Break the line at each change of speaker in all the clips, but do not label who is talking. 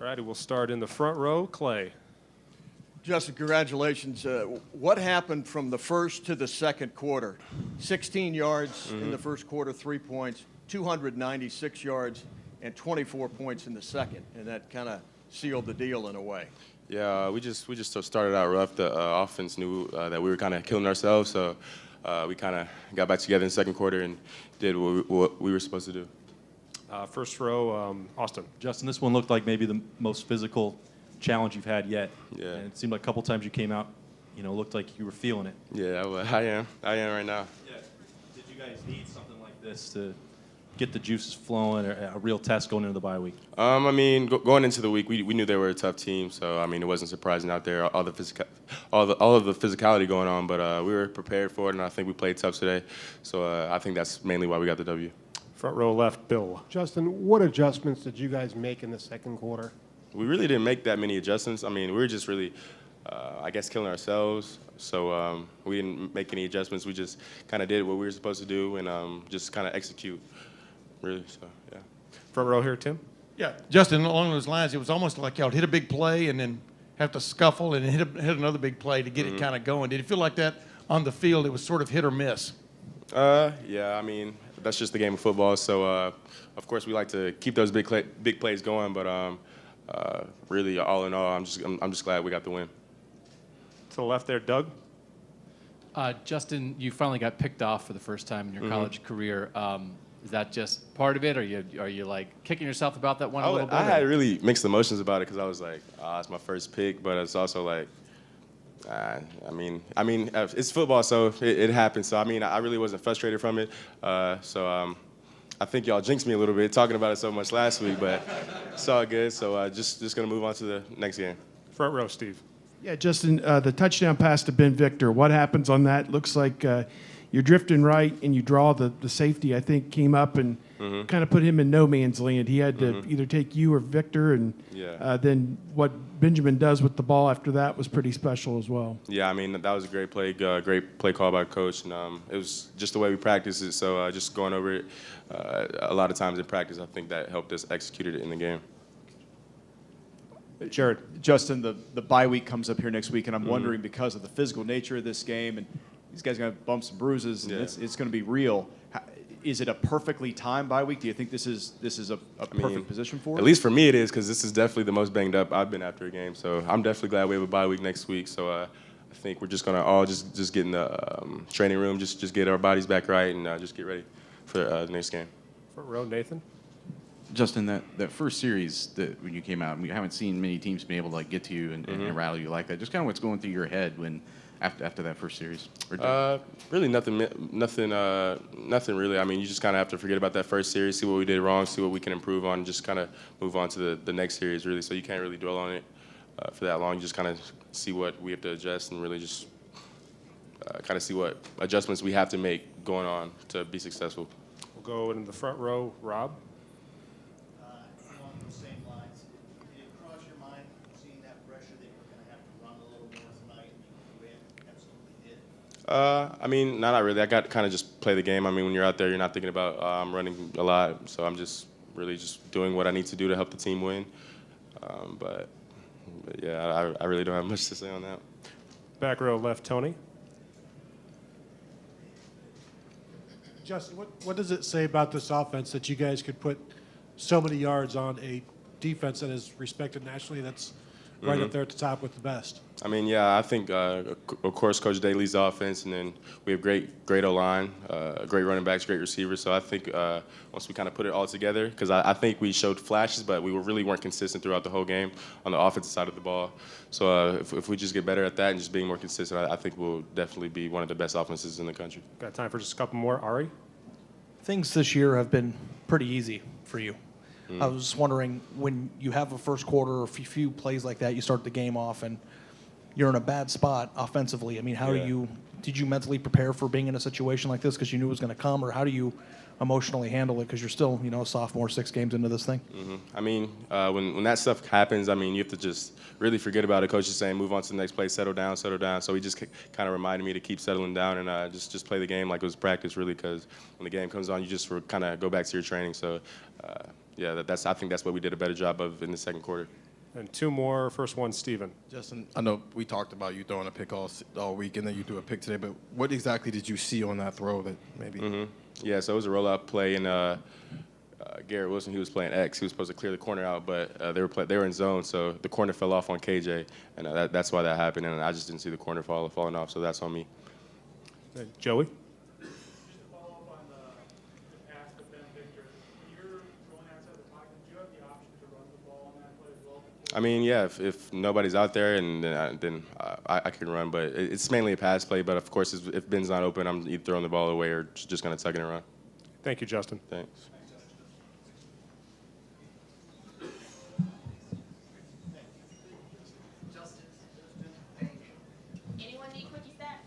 All righty, we'll start in the front row. Clay.
Justin, congratulations. What happened from the first to the second quarter? 16 yards in the first quarter, 3 points, 296 yards, and 24 points in the second, and that kind of sealed the deal in a way.
Yeah, we just started out rough. The offense knew that we were kind of killing ourselves, so we kind of got back together in the second quarter and did what we were supposed to do.
First row, Austin.
Justin, this one looked like maybe the most physical challenge you've had yet.
Yeah.
And it seemed like a couple times you came out, looked like you were feeling it.
Yeah, I am right now.
Yeah. Did you guys need something like this to get the juices flowing, or a real test going into the bye week?
I mean, going into the week, we knew they were a tough team, so I mean, it wasn't surprising out there, all of the physicality going on, but we were prepared for it, and I think we played tough today. So I think that's mainly why we got the W.
Front row left, Bill.
Justin, what adjustments did you guys make in the second quarter?
We really didn't make that many adjustments. I mean, we were just really, I guess, killing ourselves. So we didn't make any adjustments. We just kind of did what we were supposed to do and just kind of execute, really. So, yeah.
Front row here, Tim.
Yeah, Justin, along those lines, it was almost like y'all hit a big play and then have to scuffle and hit another big play to get it kind of going. Did it feel like that on the field? It was sort of hit or miss.
Yeah, I mean, that's just the game of football. So, of course, we like to keep those big plays going, but really, all in all, I'm just glad we got the win.
To the left there, Doug.
Justin, you finally got picked off for the first time in your college career. Is that just part of it, or are you like kicking yourself about that one a little bit?
I had really mixed emotions about it because I was like, it's my first pick, but it's also like, I mean, it's football, so it happens. So I mean, I really wasn't frustrated from it. I think y'all jinxed me a little bit talking about it so much last week, but it's all good. So just gonna move on to the next game.
Front row, Steve.
Yeah, Justin, the touchdown pass to Ben Victor, what happens on that? Looks like you're drifting right and you draw the safety, I think, came up and kind of put him in no man's land. He had to either take you or Victor, and then what Benjamin does with the ball after that was pretty special as well.
Yeah, I mean, that was a great play call by Coach, and it was just the way we practiced it, so just going over it a lot of times in practice, I think that helped us execute it in the game.
Jared.
Justin, the bye week comes up here next week, and I'm wondering, because of the physical nature of this game, and these guys are going to have bumps and bruises, and it's going to be real. Is it a perfectly timed bye week? Do you think this is a perfect position for it?
At least for me it is, because this is definitely the most banged up I've been after a game. So I'm definitely glad we have a bye week next week. So I think we're just going to all just get in the training room, just get our bodies back right, and just get ready for the next game.
Front row, Nathan.
Justin, that first series that when you came out, we haven't seen many teams be able to get to you and rattle you like that. Just kind of what's going through your head when after that first series?
Really nothing really. I mean, you just kind of have to forget about that first series, see what we did wrong, see what we can improve on, and just kind of move on to the next series, really. So you can't really dwell on it for that long. You just kind of see what we have to adjust and really just kind of see what adjustments we have to make going on to be successful.
We'll go in the front row, Rob.
Along those same lines, did it cross your mind seeing that pressure that you were going to have to run a little more tonight? You absolutely did.
I mean, not really. I got kind of just play the game. I mean, when you're out there, you're not thinking about I'm running a lot, so I'm just really just doing what I need to do to help the team win. But yeah, I really don't have much to say on that.
Back row left, Tony.
Justin, what does it say about this offense that you guys could put so many yards on a defense that is respected nationally, that's right up there at the top with the best?
I mean, yeah, I think, of course, Coach Day leads the offense, and then we have great O-line, great running backs, great receivers. So I think once we kind of put it all together, because I think we showed flashes, but we really weren't consistent throughout the whole game on the offensive side of the ball. So if we just get better at that and just being more consistent, I think we'll definitely be one of the best offenses in the country.
Got time for just a couple more. Ari?
Things this year have been pretty easy for you. I was just wondering, when you have a first quarter or a few plays like that, you start the game off and you're in a bad spot offensively. I mean, did you mentally prepare for being in a situation like this because you knew it was going to come, or how do you emotionally handle it because you're still, a sophomore 6 games into this thing?
I mean, when that stuff happens, I mean, you have to just really forget about it. Coach is saying, move on to the next play, settle down. So he just kind of reminded me to keep settling down and just play the game like it was practice, really, because when the game comes on, you just kind of go back to your training. So, yeah, I think that's what we did a better job of in the second quarter.
And two more. First one, Steven.
Justin, I know we talked about you throwing a pick all week, and then you threw a pick today, but what exactly did you see on that throw that maybe?
Yeah, so it was a rollout play, and Garrett Wilson, he was playing X. He was supposed to clear the corner out, but they were in zone, so the corner fell off on KJ, and that's why that happened, and I just didn't see the corner falling off, so that's on me.
Joey.
I mean, yeah, if nobody's out there, and then I can run, but it's mainly a pass play. But of course, if Ben's not open, I'm either throwing the ball away or just going to tuck it and run.
Thank you, Justin.
Thanks.
Anyone need quickie stats?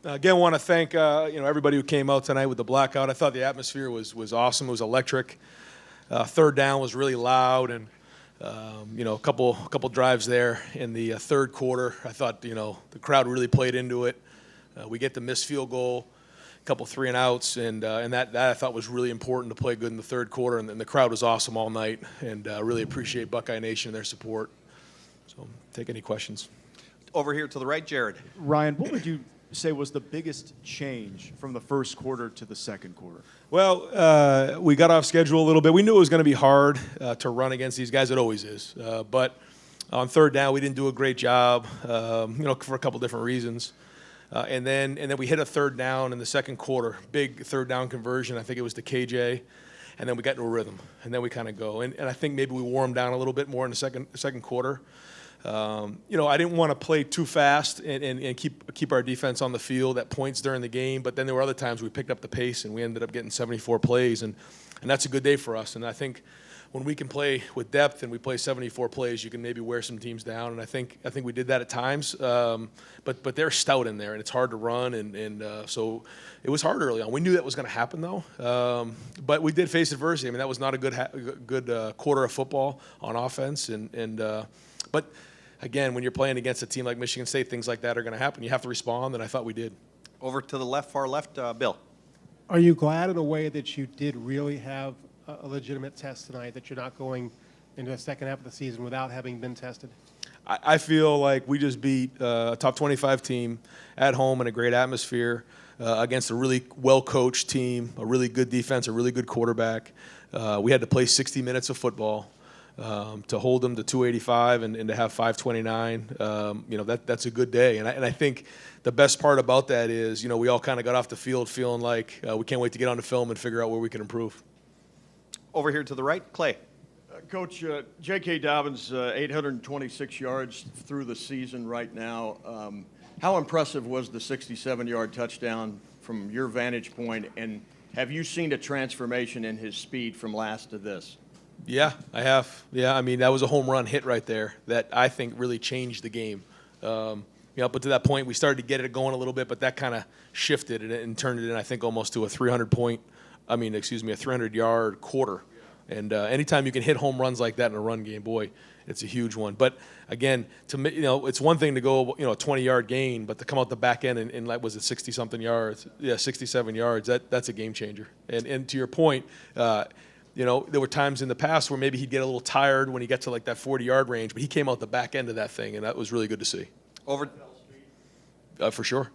Again, want to thank everybody who came out tonight with the blackout. I thought the atmosphere was awesome. It was electric. Third down was really loud, and a couple drives there in the third quarter. I thought the crowd really played into it. We get the missed field goal, a couple 3-and-outs, and that I thought was really important to play good in the third quarter. And the crowd was awesome all night, and really appreciate Buckeye Nation and their support. So, take any questions.
Over here to the right, Jared.
Ryan, what would you say was the biggest change from the first quarter to the second quarter?
Well, we got off schedule a little bit. We knew it was going to be hard to run against these guys. It always is. But on third down, we didn't do a great job, for a couple different reasons. And then we hit a third down in the second quarter, big third down conversion. I think it was to KJ. And then we got into a rhythm. And then we kind of go. And I think maybe we wore them down a little bit more in the second quarter. I didn't want to play too fast and keep our defense on the field at points during the game, but then there were other times we picked up the pace and we ended up getting 74 plays, and that's a good day for us. And I think when we can play with depth and we play 74 plays, you can maybe wear some teams down, and I think we did that at times. But they're stout in there, and it's hard to run, and so it was hard early on. We knew that was going to happen though, but we did face adversity. I mean, that was not a good quarter of football on offense, but again, when you're playing against a team like Michigan State, things like that are going to happen. You have to respond, and I thought we did.
Over to the far left, Bill.
Are you glad in a way that you did really have a legitimate test tonight, that you're not going into the second half of the season without having been tested?
I feel like we just beat a top 25 team at home in a great atmosphere against a really well-coached team, a really good defense, a really good quarterback. We had to play 60 minutes of football. To hold them to 285 and to have 529, that's a good day. And I think the best part about that is, we all kind of got off the field feeling like we can't wait to get on the film and figure out where we can improve.
Over here to the right, Clay.
Coach, J.K. Dobbins, 826 yards through the season right now. How impressive was the 67-yard touchdown from your vantage point, and Have you seen a transformation in his speed from last to this?
Yeah, I have. Yeah, I mean, that was a home run hit right there that I think really changed the game. Up to that point, we started to get it going a little bit, but that kind of shifted it and turned it in, I think, almost to a 300-yard quarter. And anytime you can hit home runs like that in a run game, boy, it's a huge one. But again, it's one thing to go, a 20-yard gain, but to come out the back end and like, was it 60-something yards? Yeah, 67 yards. That's a game changer. And to your point, there were times in the past where maybe he'd get a little tired when he got to like that 40-yard range, but he came out the back end of that thing, and that was really good to see.
Over
For sure.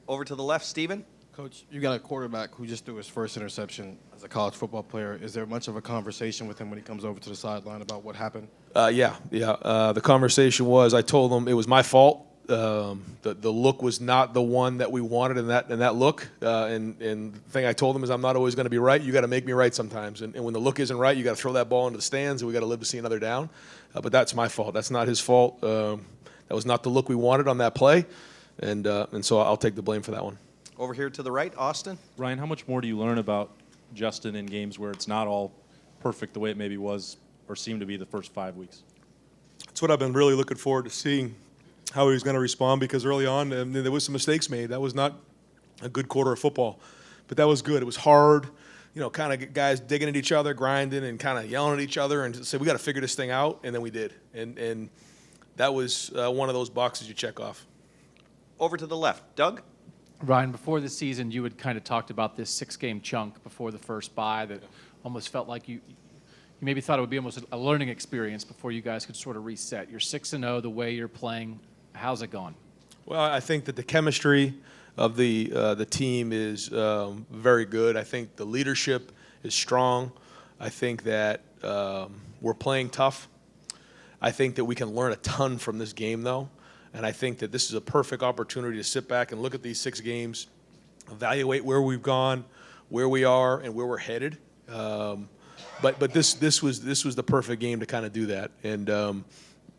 over to the left, Stephen.
Coach, you got a quarterback who just threw his first interception as a college football player. Is there much of a conversation with him when he comes over to the sideline about what happened?
Yeah. The conversation was, I told him it was my fault. The look was not the one that we wanted in that look. And the thing I told him is, I'm not always going to be right. You got to make me right sometimes. And when the look isn't right, you got to throw that ball into the stands, and we got to live to see another down. But that's my fault. That's not his fault. That was not the look we wanted on that play, and so I'll take the blame for that one.
Over here to the right, Austin.
Ryan, how much more do you learn about Justin in games where it's not all perfect the way it maybe was or seemed to be the first 5 weeks?
That's what I've been really looking forward to seeing, how he was going to respond, because early on there was some mistakes made. That was not a good quarter of football, but that was good. It was hard, kind of guys digging at each other, grinding, and kind of yelling at each other, and say we got to figure this thing out, and then we did. And that was one of those boxes you check off.
Over to the left, Doug.
Ryan, before the season, you had kind of talked about this 6-game chunk before the first bye that almost felt like you maybe thought it would be almost a learning experience before you guys could sort of reset. You're 6-0, the way you're playing. How's it gone?
Well, I think that the chemistry of the team is very good. I think the leadership is strong. I think that we're playing tough. I think that we can learn a ton from this game, though. And I think that this is a perfect opportunity to sit back and look at these 6 games, evaluate where we've gone, where we are, and where we're headed. But this was the perfect game to kind of do that. And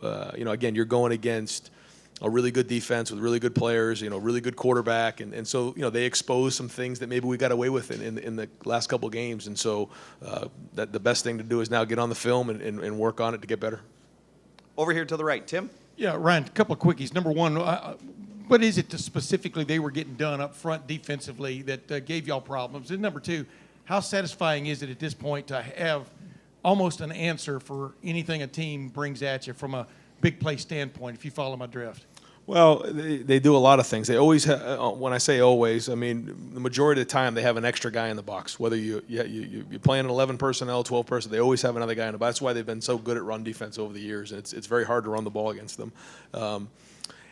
again, you're going against a really good defense with really good players, really good quarterback, and so they exposed some things that maybe we got away with in the last couple of games. And so that the best thing to do is now get on the film and work on it to get better.
Over here to the right, Tim.
Yeah, Ryan, a couple of quickies. Number one, what is it specifically they were getting done up front defensively that gave y'all problems? And number two, how satisfying is it at this point to have almost an answer for anything a team brings at you from a big play standpoint, if you follow my drift?
Well, they do a lot of things. They always when I say always, I mean the majority of the time they have an extra guy in the box. Whether you're playing 11 personnel, 12 personnel, they always have another guy in the box. That's why they've been so good at run defense over the years, and it's very hard to run the ball against them.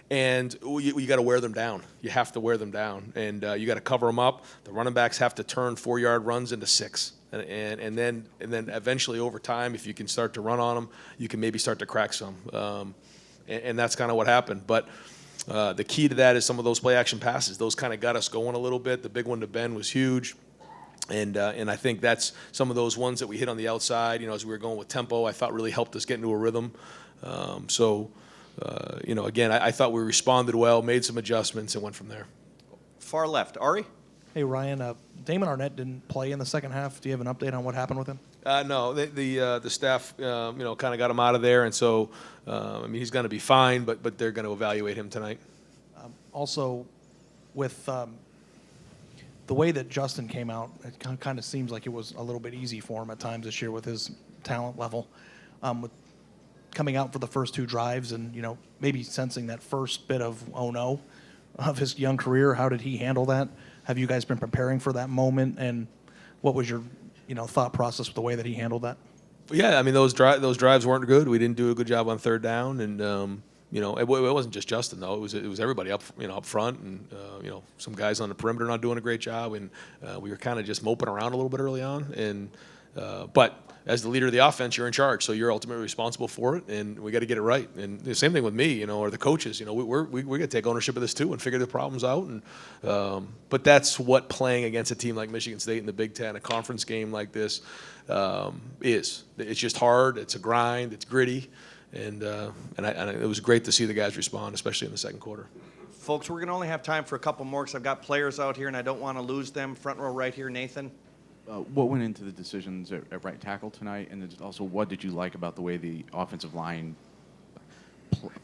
And you got to wear them down. You have to wear them down, and you got to cover them up. The running backs have to turn 4-yard runs into 6, and then eventually over time, if you can start to run on them, you can maybe start to crack some. And that's kind of what happened. But the key to that is some of those play action passes. Those kind of got us going a little bit. The big one to Ben was huge. And I think that's some of those ones that we hit on the outside, as we were going with tempo, I thought really helped us get into a rhythm. Again, I thought we responded well, made some adjustments, and went from there.
Far left, Ari.
Hey, Ryan, Damon Arnett didn't play in the second half. Do you have an update on what happened with him?
No, the staff, kind of got him out of there, and so he's going to be fine, but they're going to evaluate him tonight.
Also, with the way that Justin came out, it kind of seems like it was a little bit easy for him at times this year with his talent level. With coming out for the first 2 drives and maybe sensing that first bit of oh no of his young career, how did he handle that? Have you guys been preparing for that moment, and what was your thought process with the way that he handled that?
Yeah, I mean those drives weren't good. We didn't do a good job on third down, and it wasn't just Justin though. It was everybody up front, and some guys on the perimeter not doing a great job, and we were kind of just moping around a little bit early on. And but as the leader of the offense, you're in charge, so you're ultimately responsible for it, and we got to get it right. And the same thing with me, or the coaches. We got to take ownership of this too and figure the problems out. And but that's what playing against a team like Michigan State in the Big Ten, a conference game like this, is. It's just hard. It's a grind. It's gritty, and it was great to see the guys respond, especially in the second quarter.
Folks, we're going to only have time for a couple more because I've got players out here and I don't want to lose them. Front row right here, Nathan.
what went into the decisions at right tackle tonight, and then also what did you like about the way the offensive line,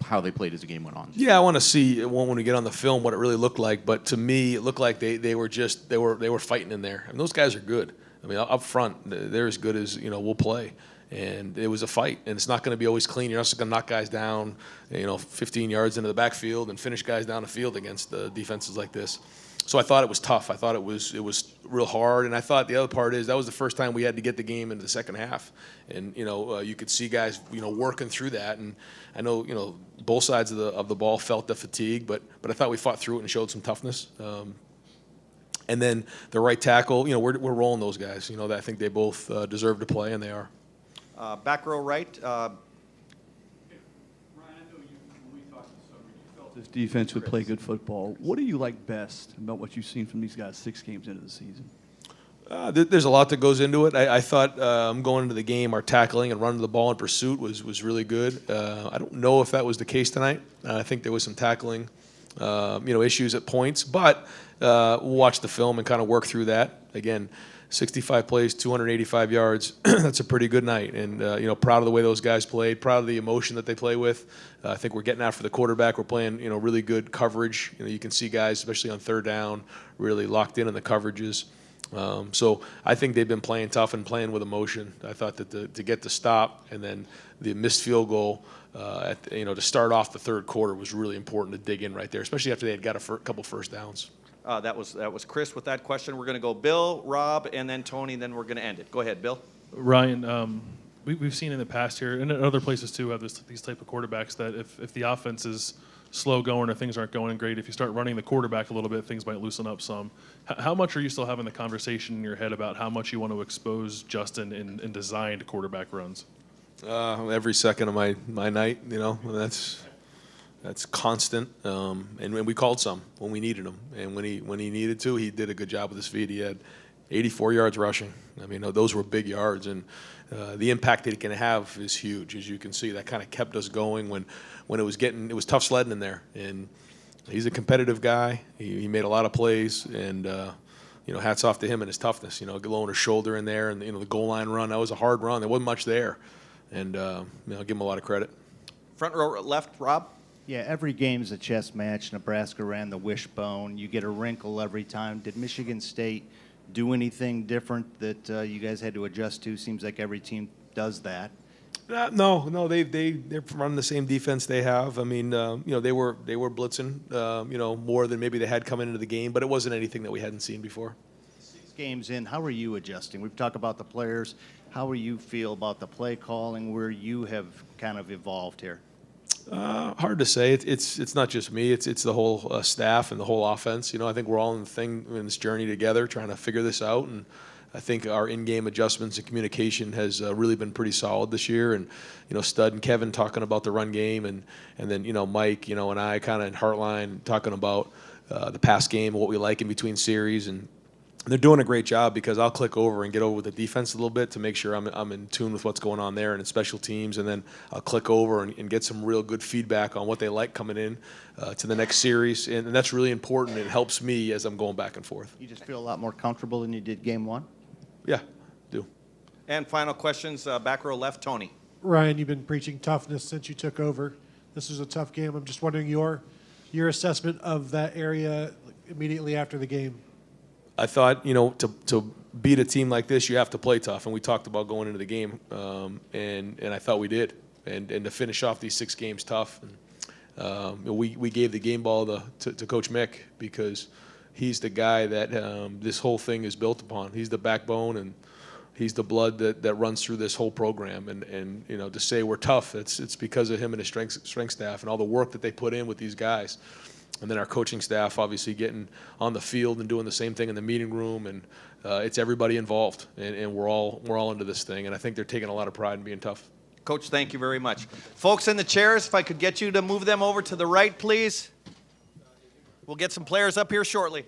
how they played as the game went on?
Yeah, I want to see when we get on the film what it really looked like. But to me, it looked like they were fighting in there. I mean, those guys are good. I mean, up front, they're as good as we'll play. And it was a fight, and it's not going to be always clean. You're not just going to knock guys down, 15 yards into the backfield and finish guys down the field against defenses like this. So I thought it was tough. I thought it was real hard, and I thought the other part is that was the first time we had to get the game into the second half, and you could see guys working through that, and I know both sides of the ball felt the fatigue, but I thought we fought through it and showed some toughness. And then the right tackle, we're rolling those guys. I think they both deserve to play, and they are.
Back row right.
This defense would play good football. What do you like best about what you've seen from these guys 6 games into the season?
There's a lot that goes into it. I thought going into the game, our tackling and running the ball in pursuit was really good. I don't know if that was the case tonight. I think there was some tackling, issues at points, but we'll watch the film and kind of work through that. Again, 65 plays, 285 yards. That's a pretty good night, and proud of the way those guys played. Proud of the emotion that they play with. I think we're getting after the quarterback. We're playing, really good coverage. You can see guys, especially on third down, really locked in the coverages. So I think they've been playing tough and playing with emotion. I thought that to get the stop and then the missed field goal, to start off the third quarter was really important to dig in right there, especially after they had got a couple first downs.
That was Chris with that question. We're going to go Bill, Rob, and then Tony, then we're going to end it. Go ahead, Bill.
Ryan, we've seen in the past here, and in other places too, have these type of quarterbacks that if the offense is slow going or things aren't going great, if you start running the quarterback a little bit, things might loosen up some. How much are you still having the conversation in your head about how much you want to expose Justin in designed quarterback runs?
Every second of my night, that's constant. And we called some when we needed him, and when he needed to, he did a good job with his feet. He had 84 yards rushing. I mean, those were big yards, and the impact that he can have is huge. As you can see, that kind of kept us going when it was tough sledding in there. And he's a competitive guy. He made a lot of plays, and hats off to him and his toughness. Lowering his shoulder in there, and the goal line run. That was a hard run. There wasn't much there, and I'll give him a lot of credit.
Front row left, Rob.
Yeah, every game's a chess match. Nebraska ran the wishbone. You get a wrinkle every time. Did Michigan State do anything different that you guys had to adjust to? Seems like every team does that.
No, they're running the same defense they have. I mean, they were blitzing, more than maybe they had coming into the game, but it wasn't anything that we hadn't seen before.
6 games in, how are you adjusting? We've talked about the players. How do you feel about the play calling, where you have kind of evolved here?
Hard to say. It's not just me. It's the whole staff and the whole offense. I think we're all in this journey together, trying to figure this out. And I think our in-game adjustments and communication has really been pretty solid this year. And Stud and Kevin talking about the run game, and then Mike, and I kind of in Heartline talking about the pass game and what we like in between series. And they're doing a great job, because I'll click over and get over with the defense a little bit to make sure I'm in tune with what's going on there and in special teams, and then I'll click over and get some real good feedback on what they like coming in to the next series, and that's really important. It helps me as I'm going back and forth.
You just feel a lot more comfortable than you did game 1?
Yeah, do.
And final questions, back row left, Tony.
Ryan, you've been preaching toughness since you took over. This was a tough game. I'm just wondering your assessment of that area immediately after the game.
I thought, to beat a team like this, you have to play tough, and we talked about going into the game, and I thought we did, and to finish off these 6 games tough. And, we gave the game ball to Coach Mick, because he's the guy that this whole thing is built upon. He's the backbone, and he's the blood that runs through this whole program. And to say we're tough, it's because of him and his strength staff and all the work that they put in with these guys. And then our coaching staff obviously getting on the field and doing the same thing in the meeting room, and it's everybody involved, and we're all into this thing. And I think they're taking a lot of pride in being tough.
Coach, thank you very much. Folks in the chairs, if I could get you to move them over to the right, please. We'll get some players up here shortly.